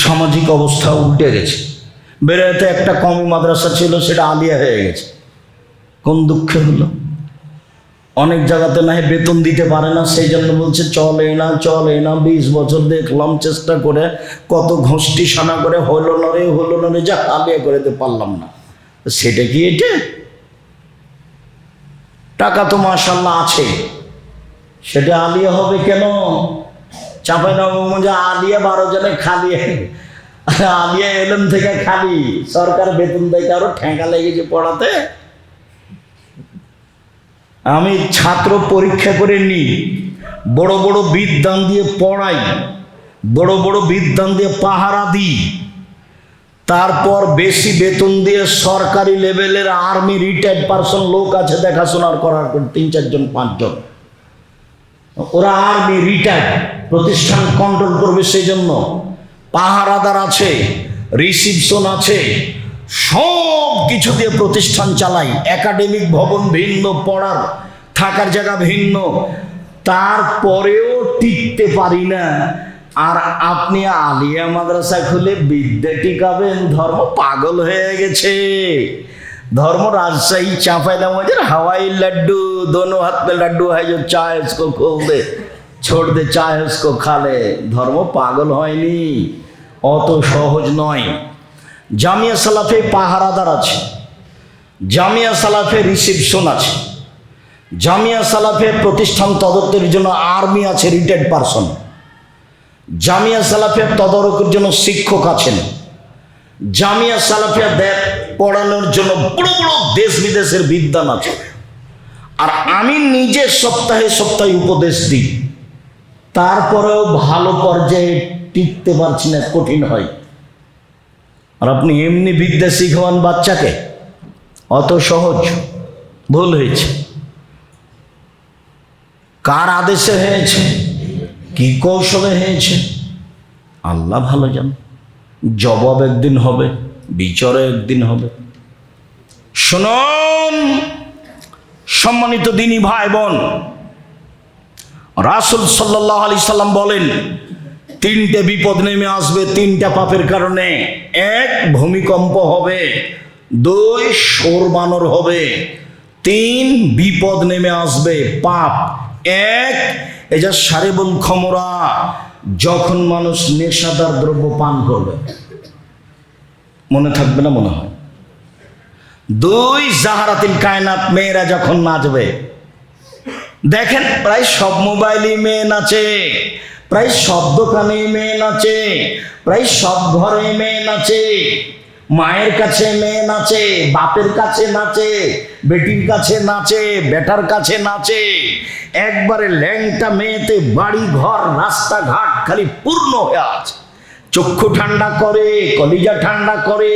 সামাজিক অবস্থা উল্টে গেছে। বেড়াতে একটা কমি মাদ্রাসা ছিল, সেটা আলিয়া হয়ে গেছে। কোন দুঃখে হলো? অনেক জায়গাতে না বেতন দিতে পারে না, সেই জন্য বলছে চলে না। 20 বছর দেখলাম চেষ্টা করে, কত ঘষ্টি সানা করে, হলো না রে, যা আলিয়া করে দিতে পারলাম না। সেটা কি এটা? টাকা তো মাশাআল্লাহ আছে, সেটা আলিয়া হবে কেন? চাঁপাইনবাবগঞ্জে আলিয়া 12 জনে খালি, আলিয়া এলএম থেকে খালি, সরকার বেতন দেয় কারো ঠেকা লেগেছে পড়াতে। আমি ছাত্র পরীক্ষা করে নিই, বড় বড় বিদ্যান দিয়ে পড়াই, বড় বড় বিদ্যান দিয়ে পাহারা দিই, তারপর বেশি বেতন দিয়ে সরকারি লেভেলের আর্মি রিটায়ার্ড পারসন লোক আছে দেখাশোনার করার, 3-4 জন 5 জন, ওরা আর্মি রিটায়ার্ড, প্রতিষ্ঠান কন্ট্রোল করবে, সেই জন্য পাহারাদার আছে, রিসিপশন আছে, সব কিছু দিয়ে প্রতিষ্ঠান চালাই। একাডেমিক ভবন ভিন্ন, পড়ার থাকার জায়গা ভিন্ন, তারপরেও টিকতে পারি না। আর আপনি আলিয়া মাদ্রাসা খুলে বিদ্যা টিকাবেন? ধর্ম পাগল হয়ে গেছে। धर्म राजशाही चांपाइनबाबगंज हवाई लड्डू, दोनों हाथ में लड्डू है, जो चाहे उसको खोल दे, छोड़ दे, चाहे उसको खा ले। धर्म पागल হয়নি, অত সহজ নয়। জামিয়া সালাফে পাহারাদার আছে, জামিয়া সালাফে রিসেপশন আছে, জামিয়া সালাফে প্রতিষ্ঠান তদন্তের জন্য আর্মি আছে, রিটায়ার্ড পারসন, জামিয়া সালাফে তদারকের জন্য শিক্ষক আছেন, জামিয়া সালাফিয়া পড়ানোর জন্য বড় বড় দেশ বিদেশের বিদ্বান আছে। আর আমি নিজে সপ্তাহে সপ্তাহে উপদেশ দিই, তারপরেও ভালো পর্যায়ে টিকতে পারছি না, কঠিন হয়। আর আপনি এমনি বিদ্যা শিখান বাচ্চাকে, অত সহজ? ভুল হয়েছে। কার আদেশে হয়েছে, কি কৌশলে হয়েছে, আল্লাহ ভালো জানে। জবাব একদিন হবে, বিচারও একদিন হবে। শুনুন সম্মানিত দিনী ভাই বোন, রাসূল সাল্লাল্লাহু আলাইহি সাল্লাম বলেন, 3টে বিপদ নেমে আসবে 3টা পাপের কারণে। 1 ভূমিকম্প হবে, 2 শোর বানর হবে, 3 বিপদ নেমে আসবে পাপ। 1 এই যে শারিবুল খমরা, যখন মানুষ নেশাদার দ্রব্য পান করবে, মনে থাকবে না মনে হয়। 2 জাহারাতিল কায়নাত, মেয়েরা যখন নাচবে। দেখেন প্রায় সব মোবাইলই মেয়ে নাচে, প্রায় সব দোকানে মেয়ে নাচে, প্রায় সব ঘরে মেয়ে নাচে। মায়ের কাছে মেয়ে নাচে, বাপের কাছে নাচে, বেটির কাছে নাচে, বেটার কাছে নাচে। একবারে ল্যাংটা মেয়েতে বাড়ি ঘর রাস্তাঘাট খালি পূর্ণ হয়ে আছে। চক্ষু ঠান্ডা করে, কলিজা ঠান্ডা করে,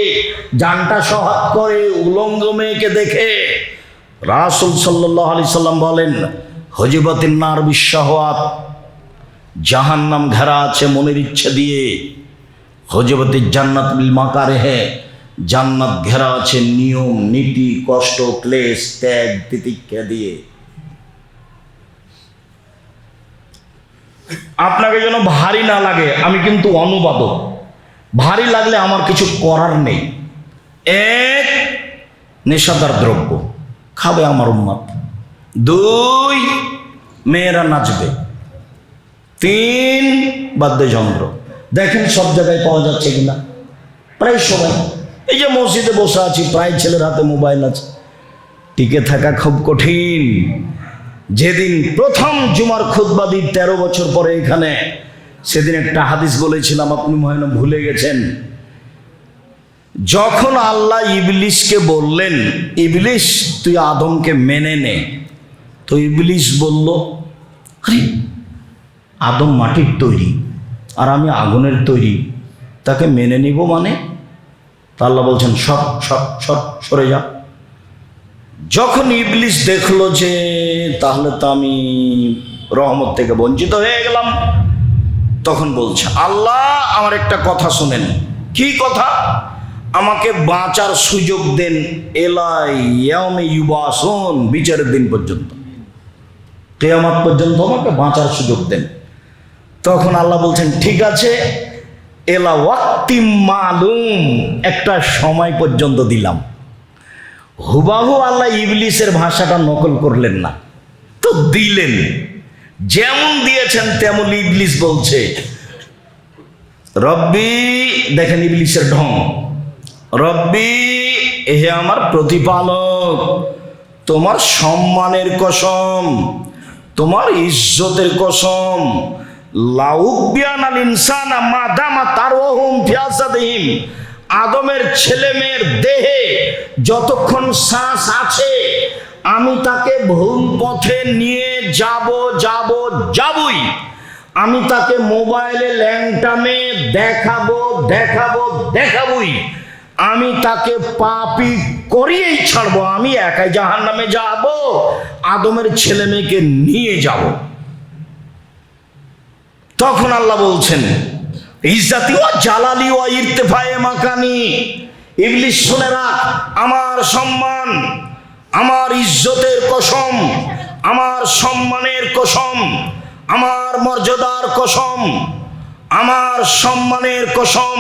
জানটা সহাত করে উলঙ্গ মেয়েকে দেখে। রাসূল সাল্লাল্লাহু আলাইহি সাল্লাম বলেন, হুজিবাতিন নার বিশাহওয়াত, জাহান্নাম ঘেরা আছে মনের ইচ্ছে দিয়ে। হুজিবাতিজ জান্নাত বিল মাকারিহ, জান্নাত ঘেরা আছে নিয়ম নীতি, কষ্ট ক্লেশ ত্যাগ তিতিক্ষা দিয়ে। আপনাকে যেন ভারী না লাগে, আমি কিন্তু অনুবাদক, ভারী লাগলে আমার কিছু করার নেই। 1 নেশাদার দ্রব্য খাবে আমার উম্মত, 2 মেয়েরা নাচবে, 3 বাদ্যযন্ত্র। দেখেন সব জায়গায় পাওয়া যাচ্ছে কিনা, প্রায় সবাই। এই যে মসজিদে বসে আছি, প্রায় ছেলের হাতে মোবাইল আছে। টিকে থাকা খুব কঠিন। যেদিন প্রথম জুমার খুতবা দিই 13 বছর পরে এখানে, সেদিন একটা হাদিস বলেছিলাম, আপনি মনে হয় ভুলে গেছেন। যখন আল্লাহ ইবলিসকে বললেন, ইবলিস তুই আদমকে মেনে নে, তো ইবলিস বলল, আরে আদম মাটির তৈরি আর আমি আগুনের তৈরি, তাকে মেনে নিব মানে? তা আল্লাহ বলছেন সরে যা। যখন ইবলিস দেখলো যে তাহলে তো আমি রহমত থেকে বঞ্চিত হয়ে গেলাম, তখন বলছে, আল্লাহ আমার একটা কথা শুনেন। কি কথা? আমাকে বাঁচার সুযোগ দেন, এলা ইয়াউমে ইউবাসুন, বিচারের দিন পর্যন্ত, কিয়ামত পর্যন্ত আমাকে বাঁচার সুযোগ দেন। তখন আল্লাহ বলছেন, ঠিক আছে, এলা ওয়াক্তি মালুম, একটা সময় পর্যন্ত দিলাম। হুবাহু আল্লাহ ইবলিসের ভাষাটা নকল করলেন না, তো দিলেন, যেমন দিয়েছেন তেমন। ইবলিস বলছে রব্বি, দেখেন ইবলিসের ঢং, রব্বি হে আমার প্রতিপালক, তোমার সম্মানের কসম, তোমার ইজ্জতের কসম, লাউবিয়ানাল ইনসানা মাদামা তারওহুম ফিয়াসাদিহিম, আদমের ছেলে মেয়ের দেহে যতক্ষণ শ্বাস আছে আমি তাকে ভুল পথে নিয়ে যাবই। আমি তাকে মোবাইলে ল্যাংটামে দেখাবই। আমি তাকে পাপী করিয়েই ছাড়বো। আমি একাই জাহান্নামে যাব, আদমের ছেলে মেয়েকে নিয়ে যাব। তখন আল্লাহ বলছেন ইজ্জাতি ওয়া জালালি ওয়া ইরতিফায়ে মাকানি, ইবলিস শুনে রাখ, আমার সম্মান, আমার ইজ্জতের কসম, আমার সম্মানের কসম, আমার মর্যাদার কসম, আমার সম্মানের কসম,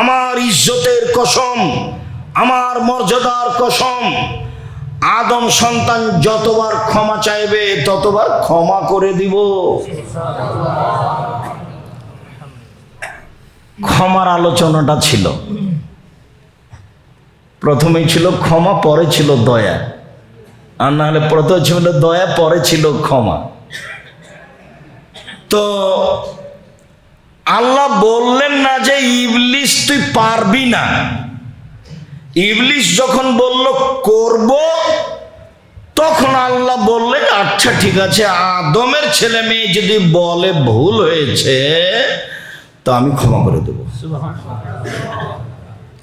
আমার ইজ্জতের কসম, আমার মর্যাদার কসম, আদম সন্তান যতবার ক্ষমা চাইবে ততবার ক্ষমা করে দিব। ক্ষমার আলোচনাটা ছিল, প্রথমেই ছিল ক্ষমা, পরে ছিল দয়া, আর না হলে প্রথমে ছিল দয়া, পরে ছিল ক্ষমা। তো আল্লাহ বললেন না যে ইবলিস তুই পারবি না। ইবলিস যখন বলল করব, তখন আল্লাহ বললেন আচ্ছা ঠিক আছে, আদমের ছেলে মেয়ে যদি বলে ভুল হয়েছে তো আমি ক্ষমা করে দেব।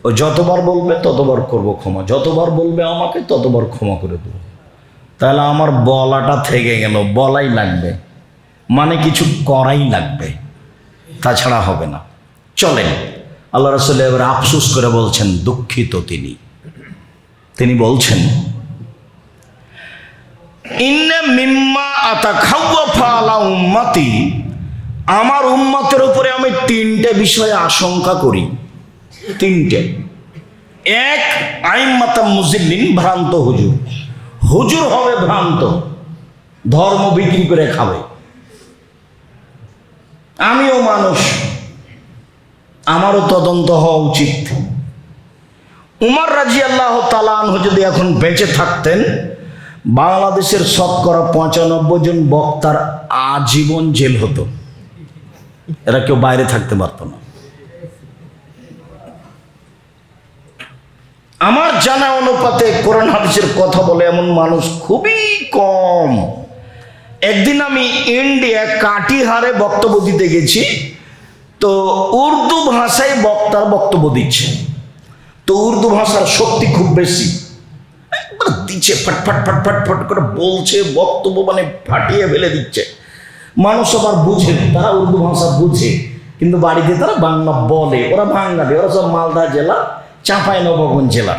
ও যতবার বলবে ততবার করব ক্ষমা, যতবার বলবে আমাকে ততবার ক্ষমা করে দেব। তাহলে আমার বলাটা থেকে গেল, বলাই লাগবে, মানে কিছু করাই লাগবে, তাছাড়া হবে না। চলেন, আল্লাহ রাসূল এবার আফসোস করে বলছেন, দুঃখিত তিনি বলছেন ইন্না মিম্মা আতাখাওয়াফা আলা উম্মতি, আমার উম্মতের উপরে আমি তিনটে বিষয়ে আশঙ্কা করি। তিনটে। এক, আইম্মাতাম মুজিল্লিন, ভ্রান্ত হুজুর হবে ভ্রান্ত, ধর্ম বিক্রি করে খাবে। আমিও মানুষ, আমারও তদন্ত হওয়া উচিত। উমর রাদিয়াল্লাহু তাআলা আনহু যদি এখন বেঁচে থাকতেন, বাংলাদেশের শতকরা 95 জন বক্তার আজীবন জেল হতো, এরা কেউ বাইরে থাকতে পারত না। আমার জানা অনুপাতে কোরআন হাদিসের কথা বলে এমন মানুষ খুবই কম। একদিন আমি ইন্ডিয়া কাটিহারে বক্তব্য দিতে গেছি, তো উর্দু ভাষায় বক্তার বক্তব্য দিচ্ছে। তো উর্দু ভাষার শক্তি খুব বেশি, একবার দিচ্ছে, ফট করে বলছে, বক্তব্য মানে ফাটিয়ে ফেলে দিচ্ছে। মানুষ আবার বুঝে, তারা উর্দু ভাষা বুঝে, কিন্তু বাড়িতে তারা বাংলা বলে। ওরা বাঙালি, ওরা সব মালদা জেলা, চাঁপাইনবাবগঞ্জ জেলা।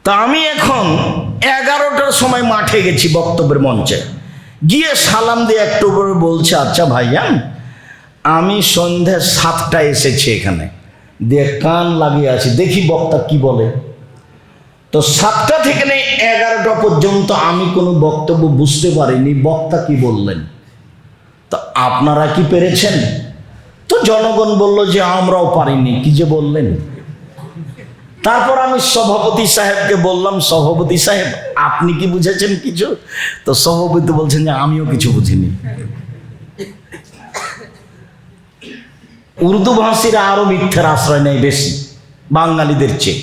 তা আমি এখন 11টার সময় মাঠে গেছি বক্তব্যের মঞ্চে, গিয়ে সালাম দিয়ে একটু করে বলছে, আচ্ছা ভাইয়ান, আমি সন্ধ্যা 7টায় এসেছি এখানে, দিয়ে কান লাগিয়ে আছি, দেখি বক্তা কি বলে। তো 7টা থেকে 11টা পর্যন্ত আমি কোনো বক্তব্য বুঝতে পারিনি বক্তা কি বললেন। তো আপনারা কি পেরেছেন? তো জনগণ বলল যে আমরাও পারিনি, কি যে বললেন। তারপর আমি সভাপতি সাহেবকে বললাম, সভাপতি সাহেব আপনি কি বুঝেছেন কিছু? তো সভাপতি বলছেন যে আমিও কিছু বুঝিনি। উর্দু ভাষীরা আরো মিথ্যার আশ্রয় নেয় বেশি বাঙালিদের চেয়ে।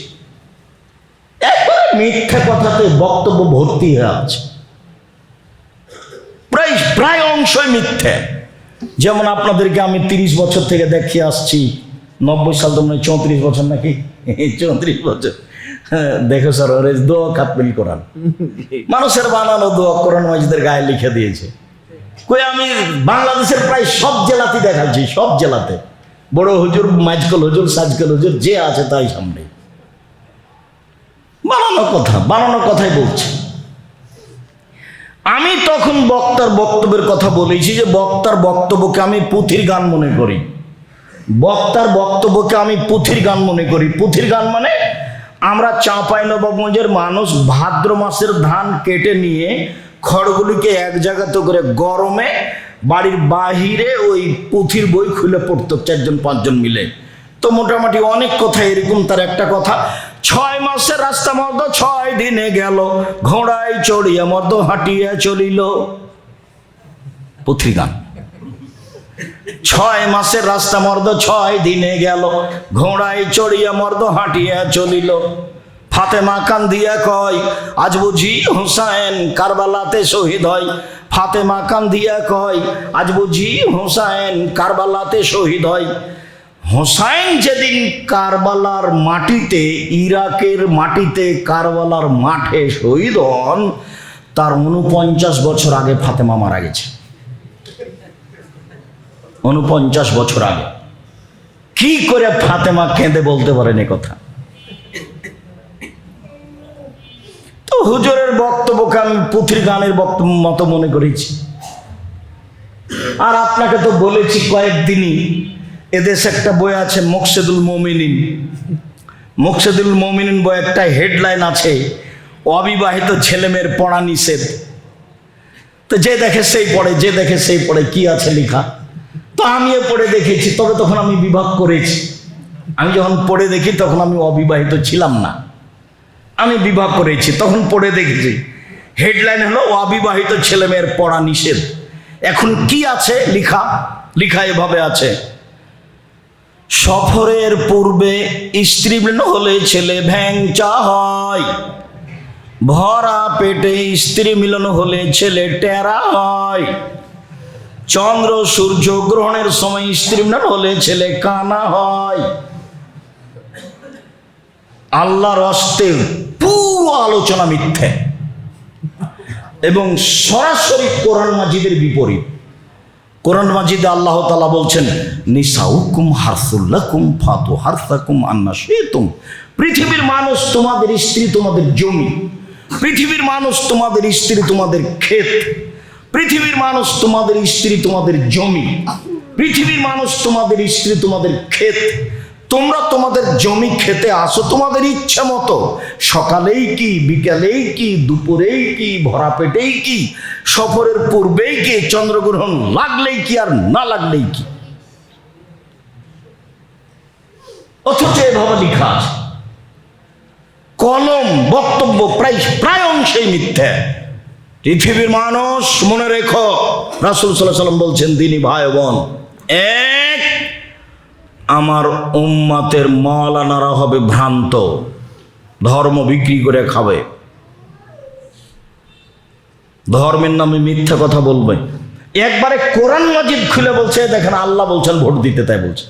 একবারে মিথ্যা কথাতে বক্তব্য ভর্তি হয়ে আছে, প্রায় অংশই মিথ্যা। যেমন আপনাদেরকে আমি 30 বছর থেকে দেখিয়ে আসছি, 90 সাল তো মানে 34 বছর নাকি, 34 বছর দেখো স্যার, ওর দোয়া খাতমিল কোরআন, মানুষের বানানো দোয়া কোরআন মাজিদের গায়ে লিখে দিয়েছে। কই আমি বাংলাদেশের প্রায় সব জেলাতে দেখাচ্ছি, সব জেলাতে বড় হুজুর, মাঝকল হুজুর, সাজকল হুজুর, যে আছে তাই সামনে বানানো কথাই বলছে। আমি তখন বক্তার বক্তব্যের কথা বলেছি যে বক্তার বক্তব্যকে আমি পুঁথির গান মনে করি। বক্তার বক্তব্যকে আমি পুঁথির গান মনে করি। পুঁথির গান মানে আমরা চাঁপাইনবাবগঞ্জের মানুষ ভাদ্র মাসের ধান কেটে নিয়ে খড়গুলিকে এক জায়গাতে করে গরমে বাড়ির বাহিরে ওই পুঁথির বই খুলে পড়তো 4-5 মিলে। তো মোটামুটি অনেক কথা এরকম। তার একটা কথা, 6 মাসের রাস্তা মর্দ 6 দিনে গেল, ঘোড়ায় চড়িয়া মর্দ হাঁটিয়া চলিল। পুঁথির গান। 6 মাসের রাস্তা মর্দ 6 দিনে গেল, ঘোড়ায় চড়িয়া মর্দ হাঁটিয়া চলিল। ফাতেমা কান্দিয়া কয় আজ বুঝি হুসাইন কারবালাতে শহীদ হয়। ফাতেমা কান্দিয়া কয় আজ বুঝি হুসাইন কারবালাতে শহীদ হয়। হুসাইন যেদিন কারবালার মাটিতে, ইরাকের মাটিতে কারবালার মাঠে শহীদ হন, তার 49 বছর আগে ফাতেমা মারা গেছে। 49 বছর আগে। কি করে ফাতেমা কেঁদে বলতে পারেন এ কথা? তো হুজুরের বক্তব্যকে আমি পুঁথির গানের বক্তব্য মতো মনে করেছি। আর আপনাকে তো বলেছি কয়েকদিনই, এদেশে একটা বই আছে মুকসেদুল মুমিনিন। মুকসেদুল মুমিনিন বই একটা হেডলাইন আছে, অবিবাহিত ছেলেমেয়ের পড়া নিষেধ। তো যে দেখে সেই পড়ে, যে দেখে সেই পড়ে, কি আছে লেখা। তো আমিও পড়ে দেখেছি, তবে তখন আমি বিভাগ করেছি। আমি যখন পড়ে দেখি তখন আমি অবিবাহিত ছিলাম না, আমি বিবাহ করেছি, তখন পড়ে দেখেছি। হেডলাইন হলো অবিবাহিত ছেলেমেয়ের পড়া নিষেধ। এখন কি আছে লেখা? লেখা এভাবে আছে, সফরের পূর্বে স্ত্রী হলে ছেলে ভ্যাংচা হয়, ভরা পেটে স্ত্রী মিলন হলে ছেলে টেরা হয়, চন্দ্র সূর্য গ্রহণের সময় স্ত্রী মিলন হলে ছেলে কানা হয়। আল্লাহর হস্তে পুরো আলোচনা মিথ্যে এবং সরাসরি কোরআন মাজিদের বিপরীত। কোরআন মাজিদে আল্লাহ তাআলা বলছেন, নিসাউকুম হারসুল লাকুম ফাতু হারসাকুম আন্না শিতুম। পৃথিবীর মানুষ তোমাদের স্ত্রী, তোমাদের জমি। পৃথিবীর মানুষ তোমাদের স্ত্রী, তোমাদের ক্ষেত। পৃথিবীর মানুষ তোমাদের স্ত্রী, তোমাদের জমি। পৃথিবীর মানুষ তোমাদের স্ত্রী, তোমাদের ক্ষেত। তোমরা তোমাদের জমি খেতে আসো তোমাদের ইচ্ছা মতো, সকালেই কি, বিকালেই কি, দুপুরেই কি, ভরা পেটেই কি, সফরের পূর্বেই কি, চন্দ্রগ্রহণ লাগলেই কি আর না লাগলেই কি। অথচ এভাবে লেখা আছে। কলম বক্তব্য প্রায় অংশেই মিথ্যা। পৃথিবীর মানুষ মনে রেখো, রাসূল সাল্লাল্লাহু আলাইহি ওয়াসাল্লাম বলছেন, দিনী ভাই বোন, এক, আমার উম্মতের মাওলানারা হবে ভ্রান্ত, ধর্ম বিক্রি করে খাবে, ধর্মের নামে মিথ্যা কথা বলবে। একবারে কোরআন মাজিদ খুলে বলছে, দেখেন আল্লাহ বলছেন ভোট দিতে, তাই বলছে।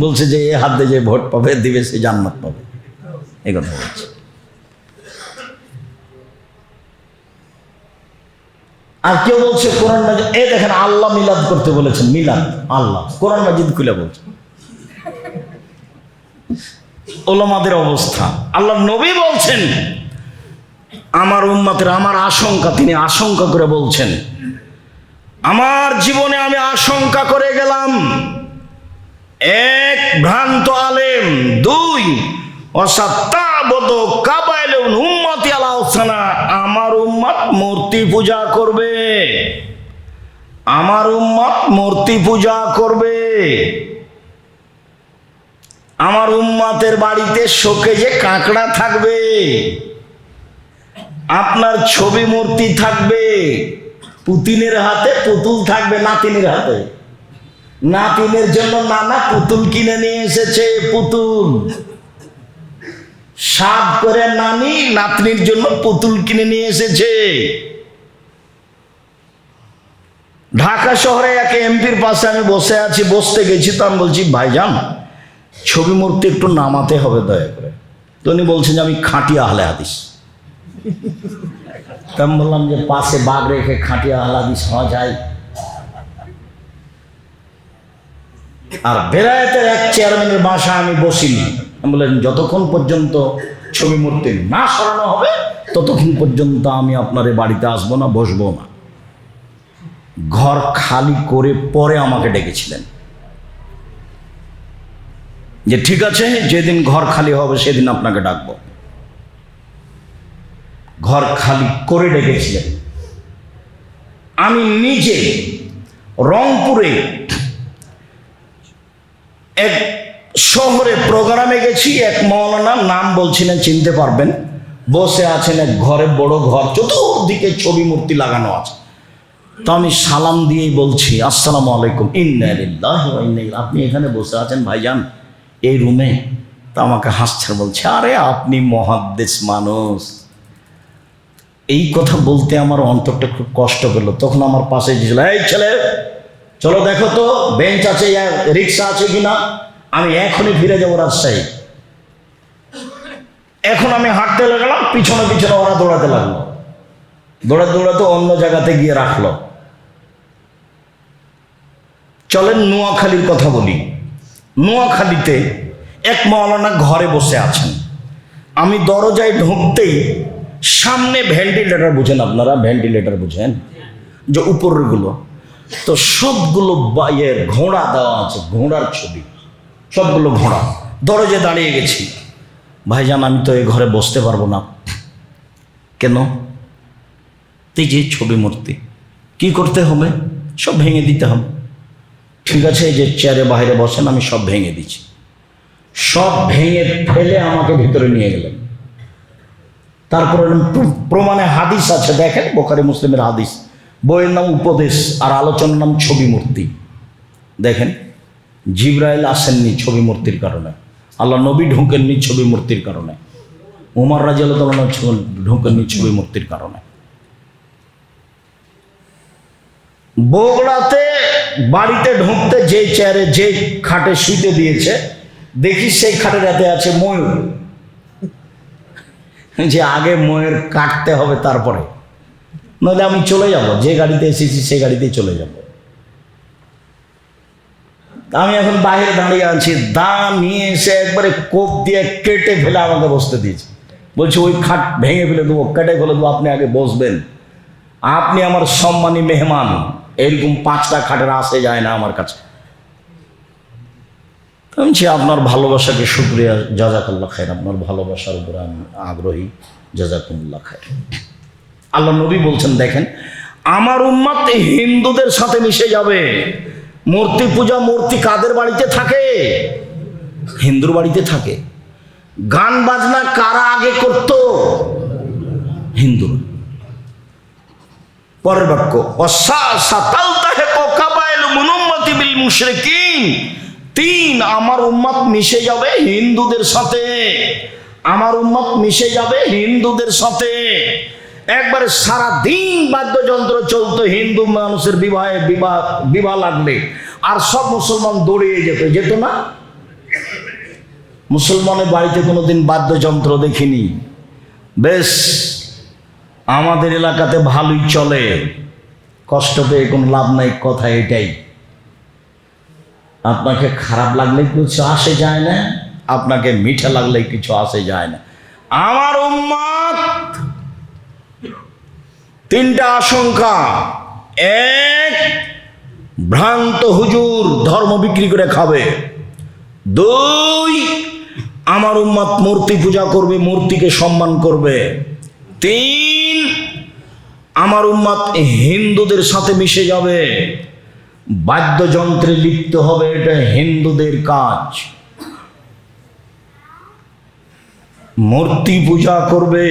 বলছে যে এ হাত দিয়ে যে ভোট পাবে, দিবে সে জান্নাত পাবে, এই কথা বলছে। আর কেউ বলছে কোরআন মাজিদ, এই দেখেন আল্লাহ মিলাদ করতে বলেছেন, মিলাদ আল্লাহ, কোরআন মাজিদ খুলে বলছে। ওলামাদের অবস্থা, আল্লাহ নবী বলছেন আমার উম্মতের, আমার আশঙ্কা, তিনি আশঙ্কা করে বলছেন, আমার জীবনে আমি আশঙ্কা করে গেলাম, এক, ভ্রান্ত আলেম, দুই, অসাত্তাবদ কাবাইলুন উম্মতি আলা হুসনা, আমার উম্মত মূর্তি পূজা করবে, আমার উম্মত মূর্তি পূজা করবে। আমার উম্মতের বাড়িতে শোকেজে কাঁকড়া থাকবে, আপনার ছবি মূর্তি থাকবে, পুতিনের হাতে পুতুল থাকবে, নাতিনের হাতে। নাতিনের জন্য নানা পুতুল কিনে নিয়ে এসেছে, পুতুল সাব করে নানি নাতনির জন্য পুতুল কিনে নিয়ে এসেছে। ঢাকা শহরে এক এমপির পাশে আমি বসে আছি, বসতে গেছি, তো আমি বলছি ভাইজান ছবি মূর্তি একটু নামাতে হবে দয়া করে। তো উনি বলছেন যে আমি খাঁটি আহলে হাদিস। তো আমি বললাম যে পাশে বাঘ রেখে খাঁটি আহলে হাদিস হওয়া যায়? আর বেলায়েতের এক চেয়ারম্যানের বাসা আমি বসিনি। আমি বললেন যতক্ষণ পর্যন্ত ছবি মূর্তি না সরানো হবে ততক্ষণ পর্যন্ত আমি আপনার বাড়িতে আসবো না, বসবো না। ঘর খালি করে পরে আমাকে ডেকেছিলেন। যে ঠিক আছে, যেদিন ঘর খালি হবে সেদিন আপনাকে ডাকবো। ঘর খালি করে ডেকেছিলেন। আমি নিজে রংপুরে এক শহরে প্রোগ্রামে গেছি। এক মৌলানা, নাম বলছিলেন, চিনতে পারবেন, বসে আছেন এক ঘরে, বড় ঘর, চতুর্দিকে ছবি মূর্তি লাগানো আছে। তো আমি সালাম দিয়েই বলছি, আসসালামু আলাইকুম। ইন্না লিল্লাহি ওয়া ইন্না ইলাইহি। আপনি এখানে বসে আছেন ভাইজান এই রুমে? তো আমাকে হাসছেন, বলছে আরে আপনি মুহাদ্দিস মানুষ। এই কথা বলতে আমার অন্তরটা খুব কষ্ট পেল। তখন আমার পাশে ছিল, এই ছেলে চলো দেখো তো বেঞ্চ আছে, রিক্সা আছে কিনা। আমি এখনই ফিরে যাবো রাজশাহী। এখন আমি হাঁটতে লাগলাম, পিছনে পিছনে ওরা দৌড়াতে লাগলো। দৌড়াতে দৌড়াতে অন্য জায়গাতে গিয়ে রাখলো। চলেন নোয়াখালীর কথা বলি। নোয়াখালীতে এক মৌলানা ঘরে বসে আছেন। আমি দরজায় ঢুকতেই সামনে ভেন্টিলেটর, বুঝেন আপনারা ভেন্টিলেটর বুঝেন, যে উপরগুলো, তো সবগুলো বাইয়ের ঘোড়া দেওয়া আছে, ঘোড়ার ছবি, সবগুলো ঘোড়া। দরজায় দাঁড়িয়ে গেছি, ভাইজান আমি তো এই ঘরে বসতে পারবো না। কেন? এই যে ছবি মূর্তি, কি করতে হবে? সব ভেঙে দিতে হবে। ঠিক আছে, এই যে চেয়ারে বাইরে বসেন, আমি সব ভেঙে দিচ্ছি। সব ভেঙে ফেলে আমাকে ভিতরে নিয়ে গেলেন। তারপরে প্রমাণে হাদিস আছে, দেখেন বুখারী মুসলিমের হাদিস, বইয়ের নাম উপদেশ আর আলোচনার নাম ছবি মূর্তি। দেখেন জিবরাইল আসেননি ছবি মূর্তির কারণে, আল্লাহ নবী ঢুকেননি ছবি মূর্তির কারণে, উমর রাদিয়াল্লাহু তাআলা ঢুকেননি ছবি মূর্তির কারণে। বগুড়াতে বাড়িতে ঢুকতে যে চেয়ারে যে খাটে শুইতে দিয়েছে, দেখি সেই খাটের রাতে আছে ময়ূর। যে আগে ময়ূর কাটতে হবে তারপরে, নইলে আমি চলে যাব, যে গাড়িতে এসেছি সেই গাড়িতেই চলে যাব। আমি এখন বাইরে দাঁড়িয়ে আছি, দা নিয়ে এসে একবারে কোপ দিয়ে কেটে ফেলে আমাকে বসতে দিয়েছে। বলছে ওই খাট ভেঙে ফেলে দেবো, কেটে ফেলে দেবো, আপনি আগে বসবেন, আপনি আমার সম্মানী মেহমান। এরকম 5টা খাটের আসে যায় না আমার কাছে। আমি আপনার ভালোবাসাকে শুকরিয়া, জাযাকাল্লাহ খায়র, আপনার ভালোবাসার উপর আমি আগ্রহী, জাযাকুমুল্লাহ খায়র। আল্লাহ নবী বলছেন, দেখেন আমার উম্মত হিন্দুদের সাথে মিশে যাবে। মূর্তি পূজা, মূর্তি কাদের বাড়িতে থাকে? হিন্দুর বাড়িতে থাকে। গান বাজনা কারা আগে করত? হিন্দুরা। পরের বাক্য, আমার উম্মত মিশে যাবে হিন্দুদের সাথে। আমার উম্মত মিশে যাবে হিন্দুদের সাথে। একবারে সারা দিন বাদ্যযন্ত্র চলতো হিন্দু মানুষের বিবাহ লাগলে, আর সব মুসলমান দৌড়িয়ে যেত না? মুসলমানের বাড়িতে কোনোদিন বাদ্যযন্ত্র দেখিনি। বেশ আমাদের এলাকাতে ভালোই চলে, কষ্ট পেয়ে কোনো লাভ নাই, কথা এটাই। আপনাকে খারাপ লাগলে কিছু আসে যায় না, আপনাকে মিঠা লাগলে কিছু আসে যায় না। আমার উম্মত 3টা আশঙ্কা। 1, ভ্রান্ত হুজুর ধর্ম বিক্রি করে খাবে। 2, আমার উম্মত মূর্তি পূজা করবে, মূর্তিকে সম্মান করবে। 3, আমার উম্মত হিন্দুদের সাথে মিশে যাবে, বাদ্যযন্ত্রে লিপ্ত হবে, এটা হিন্দুদের কাজ। মূর্তি পূজা করবে,